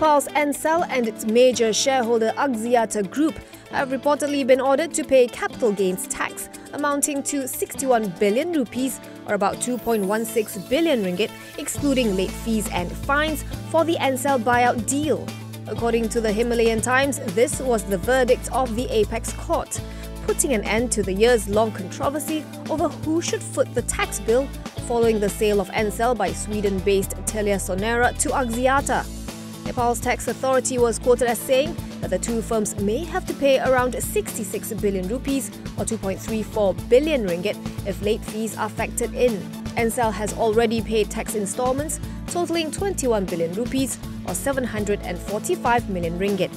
Nepal's Ncell and its major shareholder Axiata Group have reportedly been ordered to pay capital gains tax amounting to 61 billion rupees or about 2.16 billion ringgit, excluding late fees and fines for the Ncell buyout deal. According to the Himalayan Times, this was the verdict of the apex court, putting an end to the years-long controversy over who should foot the tax bill following the sale of Ncell by Sweden-based TeliaSonera to Axiata. Nepal's tax authority was quoted as saying that the two firms may have to pay around 66 billion rupees or 2.34 billion ringgit if late fees are factored in. Ncell has already paid tax installments totaling 21 billion rupees or 745 million ringgit.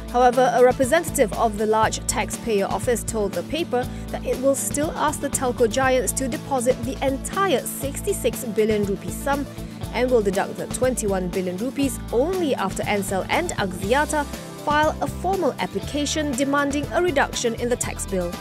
However, a representative of the large taxpayer office told the paper that it will still ask the telco giants to deposit the entire 66 billion rupee sum and will deduct the 21 billion rupees only after Ncell and Axiata file a formal application demanding a reduction in the tax bill.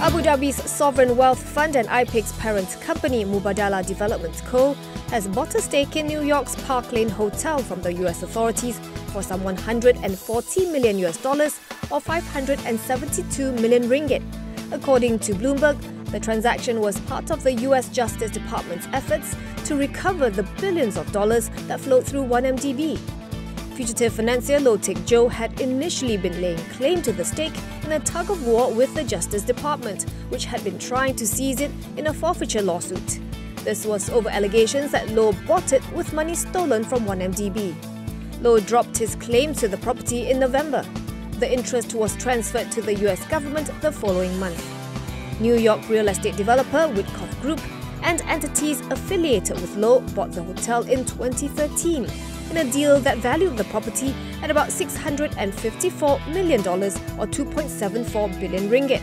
Abu Dhabi's sovereign wealth fund and IPIC's parent company Mubadala Development Co. has bought a stake in New York's Parkland hotel from the US authorities for some $140 million or 572 million ringgit. According to Bloomberg, the transaction was part of the US Justice Department's efforts to recover the billions of dollars that flowed through 1MDB. Fugitive financier Low-linked Jho had initially been laying claim to the stake in a tug-of-war with the Justice Department, which had been trying to seize it in a forfeiture lawsuit. This was over allegations that Low bought it with money stolen from 1MDB. Low dropped his claims to the property in November. The interest was transferred to the US government the following month. New York real estate developer Witkoff Group and entities affiliated with Low bought the hotel in 2013 in a deal that valued the property at about $654 million or 2.74 billion ringgit.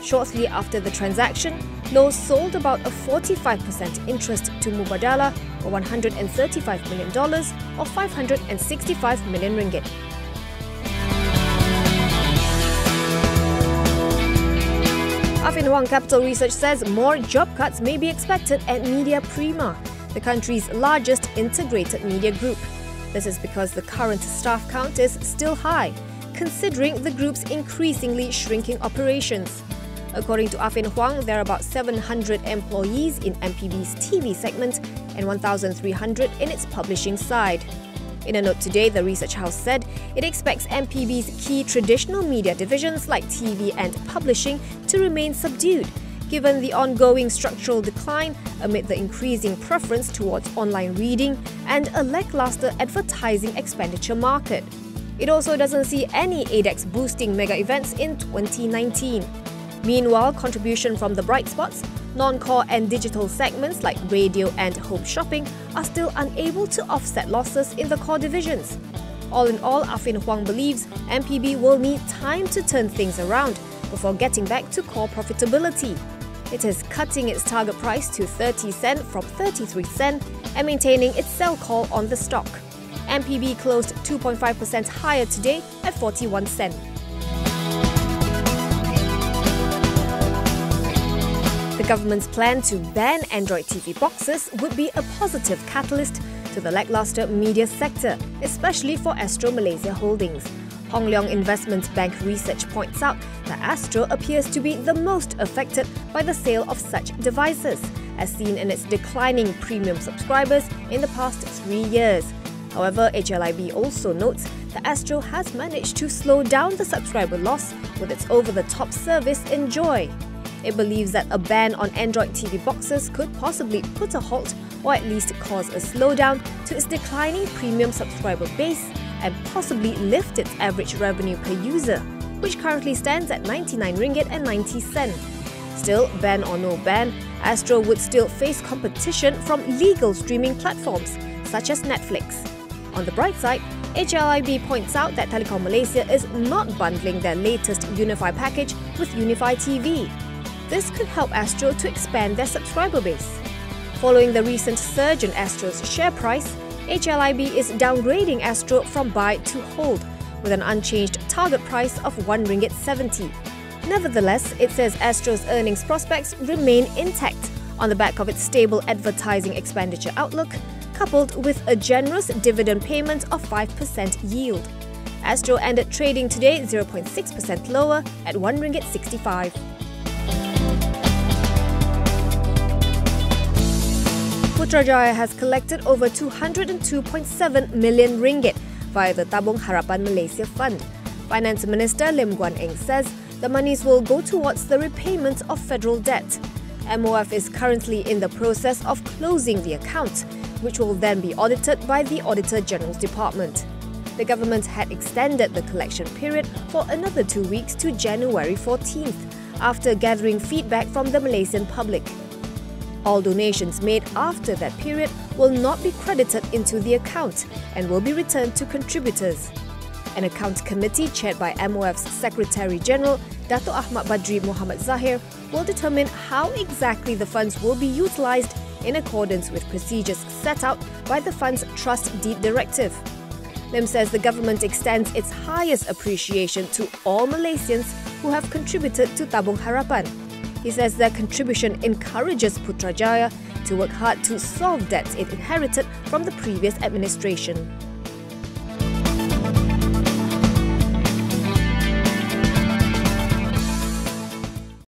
Shortly after the transaction, Low sold about a 45% interest to Mubadala for $135 million or 565 million ringgit. Affin Hwang Capital Research says more job cuts may be expected at Media Prima, the country's largest integrated media group. This is because the current staff count is still high, considering the group's increasingly shrinking operations. According to Affin Hwang, there are about 700 employees in MPB's TV segment and 1,300 in its publishing side. In a note today, the research house said it expects MPB's key traditional media divisions like TV and publishing to remain subdued, given the ongoing structural decline amid the increasing preference towards online reading and a lackluster advertising expenditure market. It also doesn't see any ADEX boosting mega events in 2019. Meanwhile, contribution from the bright spots, non-core and digital segments like radio and home shopping are still unable to offset losses in the core divisions. All in all, Affin Hwang believes MPB will need time to turn things around before getting back to core profitability. It is cutting its target price to 30 cent from 33 cent and maintaining its sell call on the stock. MPB closed 2.5% higher today at 41 cent. The government's plan to ban Android TV boxes would be a positive catalyst to the lackluster media sector, especially for Astro Malaysia Holdings. Hong Leong Investment Bank research points out that Astro appears to be the most affected by the sale of such devices, as seen in its declining premium subscribers in the past 3 years. However, HLIB also notes that Astro has managed to slow down the subscriber loss with its over-the-top service Enjoy. It believes that a ban on Android TV boxes could possibly put a halt or at least cause a slowdown to its declining premium subscriber base and possibly lift its average revenue per user, which currently stands at 99 ringgit and 90 cent. Still, ban or no ban, Astro would still face competition from legal streaming platforms such as Netflix. On the bright side, HLIB points out that Telekom Malaysia is not bundling their latest Unify package with Unify TV. This could help Astro to expand their subscriber base. Following the recent surge in Astro's share price, HLIB is downgrading Astro from buy to hold, with an unchanged target price of 1 ringgit 70. Nevertheless, it says Astro's earnings prospects remain intact, on the back of its stable advertising expenditure outlook, coupled with a generous dividend payment of 5% yield. Astro ended trading today 0.6% lower at RM1.65. Putrajaya has collected over RM202.7 million via the Tabung Harappan Malaysia Fund. Finance Minister Lim Guan Eng says the monies will go towards the repayment of federal debt. MOF is currently in the process of closing the account, which will then be audited by the Auditor General's Department. The government had extended the collection period for another 2 weeks to January 14th, after gathering feedback from the Malaysian public. All donations made after that period will not be credited into the account and will be returned to contributors. An account committee chaired by MOF's Secretary General, Dato' Ahmad Badri Muhammad Zahir, will determine how exactly the funds will be utilised in accordance with procedures set out by the fund's Trust Deed Directive. Lim says the government extends its highest appreciation to all Malaysians who have contributed to Tabung Harapan. He says their contribution encourages Putrajaya to work hard to solve debts it inherited from the previous administration.